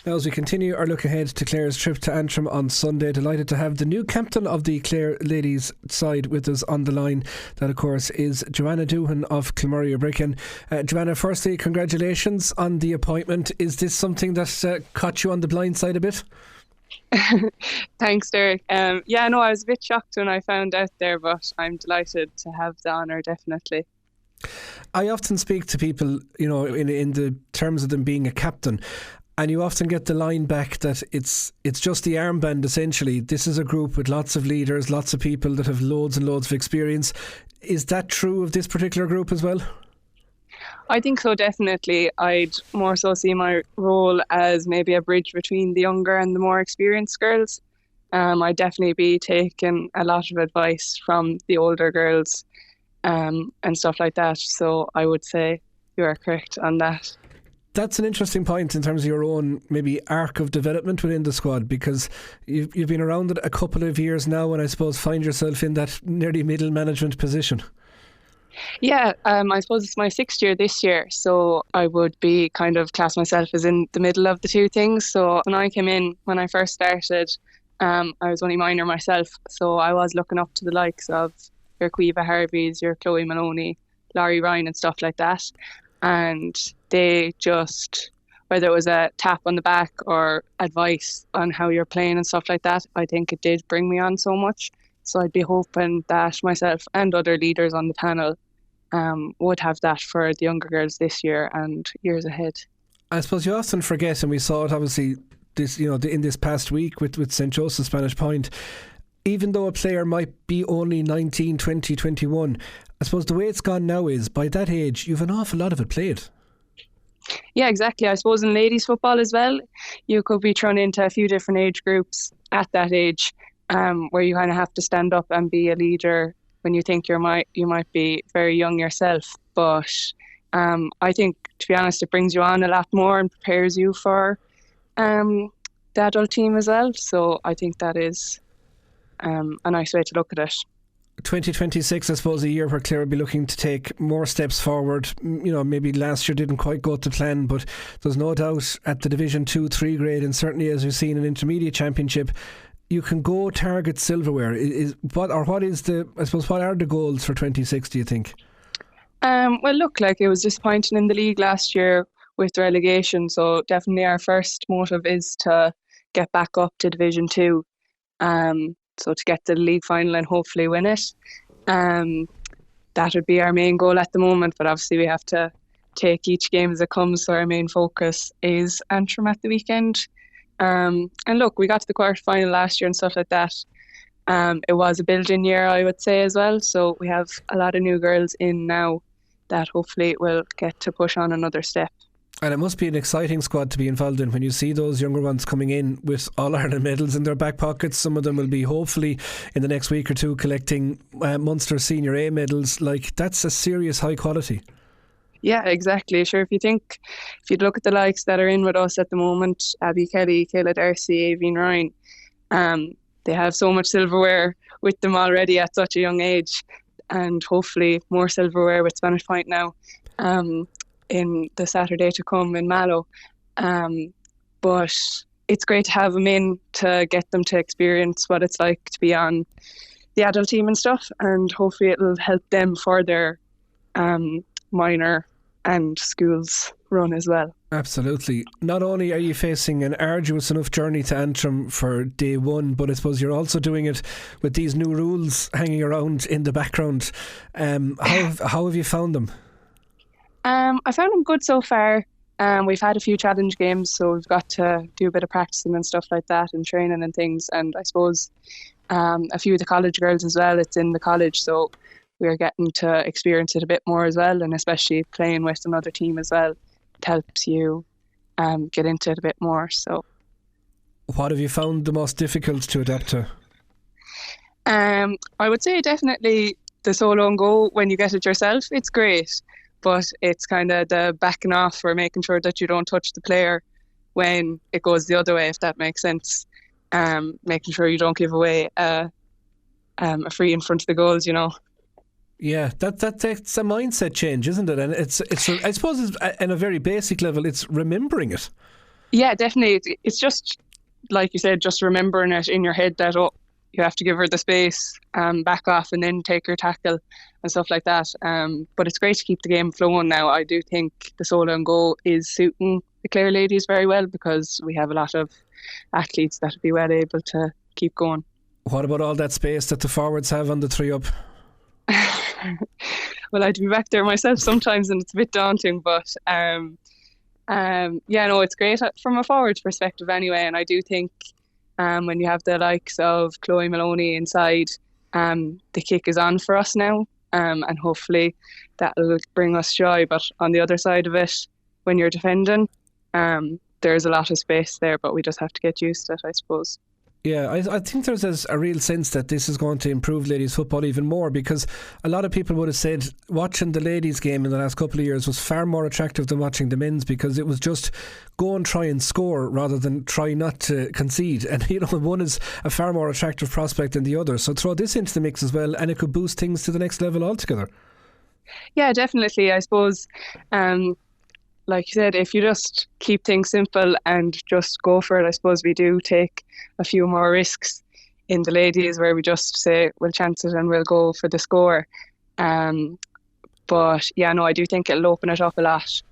Now, as we continue our look ahead to Clare's trip to Antrim on Sunday, delighted to have the new captain of the Clare ladies side with us on the line. That, of course, is Joanna Doohan of Kilmurry-O'Brien. Joanna, firstly, congratulations on the appointment. Is this something that caught you on the blind side a bit? Thanks, Derek. I was a bit shocked when I found out there, but I'm delighted to have the honour, definitely. I often speak to people, in the terms of them being a captain, and you often get the line back that it's just the armband, essentially. This is a group with lots of leaders, lots of people that have loads and loads of experience. Is that true of this particular group as well? I think so, definitely. I'd more so see my role as maybe a bridge between the younger and the more experienced girls. I'd definitely be taking a lot of advice from the older girls and stuff like that. So I would say you are correct on that. That's an interesting point in terms of your own maybe arc of development within the squad, because you've been around it a couple of years now, and I suppose find yourself in that nearly middle management position. Yeah, I suppose it's my 6th year this year, so I would be kind of class myself as in the middle of the two things. So when I came in, when I first started, I was only minor myself, so I was looking up to the likes of your Caoimhe Harveys, your Chloe Maloney, Laurie Ryan and stuff like that. And they just, whether it was a tap on the back or advice on how you're playing and stuff like that, I think it did bring me on so much. So I'd be hoping that myself and other leaders on the panel would have that for the younger girls this year and years ahead. I suppose you often forget, and we saw it obviously this, in this past week with St. Joseph's Spanish Point, even though a player might be only 19, 20, 21, I suppose the way it's gone now is, by that age, you've an awful lot of it played. Yeah, exactly. I suppose in ladies football as well, you could be thrown into a few different age groups at that age, where you kind of have to stand up and be a leader when you think you might be very young yourself. But I think, to be honest, it brings you on a lot more and prepares you for the adult team as well. So I think that is a nice way to look at it. 2026, I suppose, a year where Clare will be looking to take more steps forward. Maybe last year didn't quite go to plan, but there's no doubt at the Division 2-3 grade, and certainly as we've seen in Intermediate Championship, you can go target silverware. What are the goals for 26, do you think? Well, look, it was disappointing in the league last year with relegation, so definitely our first motive is to get back up to Division 2. So to get to the league final and hopefully win it. That would be our main goal at the moment, but obviously we have to take each game as it comes, so our main focus is Antrim at the weekend. And look, we got to the quarter final last year and stuff like that. It was a build-in year, I would say, as well, so we have a lot of new girls in now that hopefully will get to push on another step. And it must be an exciting squad to be involved in when you see those younger ones coming in with All-Ireland medals in their back pockets. Some of them will be hopefully in the next week or two collecting Munster Senior A medals. That's a serious high quality. Yeah, exactly. Sure, if you look at the likes that are in with us at the moment, Abby Kelly, Kayla Darcy, Aoibhinn Ryan, they have so much silverware with them already at such a young age, and hopefully more silverware with Spanish Point now. In the Saturday to come in Mallow. But it's great to have them in to get them to experience what it's like to be on the adult team and stuff, and hopefully it'll help them for their minor and schools run as well. Absolutely. Not only are you facing an arduous enough journey to Antrim for day one, but I suppose you're also doing it with these new rules hanging around in the background. How have you found them? I found them good so far. We've had a few challenge games, so we've got to do a bit of practicing and stuff like that and training and things. And I suppose a few of the college girls as well, it's in the college, so we're getting to experience it a bit more as well, and especially playing with another team as well. It helps you get into it a bit more. So, what have you found the most difficult to adapt to? I would say definitely the solo and go when you get it yourself. It's great. But it's kind of the backing off or making sure that you don't touch the player when it goes the other way, if that makes sense. Making sure you don't give away a free in front of the goals, Yeah, that takes a mindset change, isn't it? And it's I suppose it's, on a very basic level, it's remembering it. Yeah, definitely. It's just like you said, just remembering it in your head that, oh, you have to give her the space, back off, and then take her tackle and stuff like that. But it's great to keep the game flowing now. I do think the solo and go is suiting the Clare ladies very well because we have a lot of athletes that would be well able to keep going. What about all that space that the forwards have on the three up? Well, I'd be back there myself sometimes, and it's a bit daunting, but yeah, no, it's great from a forward's perspective anyway. And I do think when you have the likes of Chloe Maloney inside, the kick is on for us now, and hopefully that will bring us joy. But on the other side of it, when you're defending, there's a lot of space there, but we just have to get used to it, I suppose. Yeah, I think there's a real sense that this is going to improve ladies football even more, because a lot of people would have said watching the ladies game in the last couple of years was far more attractive than watching the men's, because it was just go and try and score rather than try not to concede. And one is a far more attractive prospect than the other. So throw this into the mix as well, and it could boost things to the next level altogether. Yeah, definitely. I suppose, like you said, if you just keep things simple and just go for it, I suppose we do take a few more risks in the ladies where we just say we'll chance it and we'll go for the score. But yeah, no, I do think it'll open it up a lot.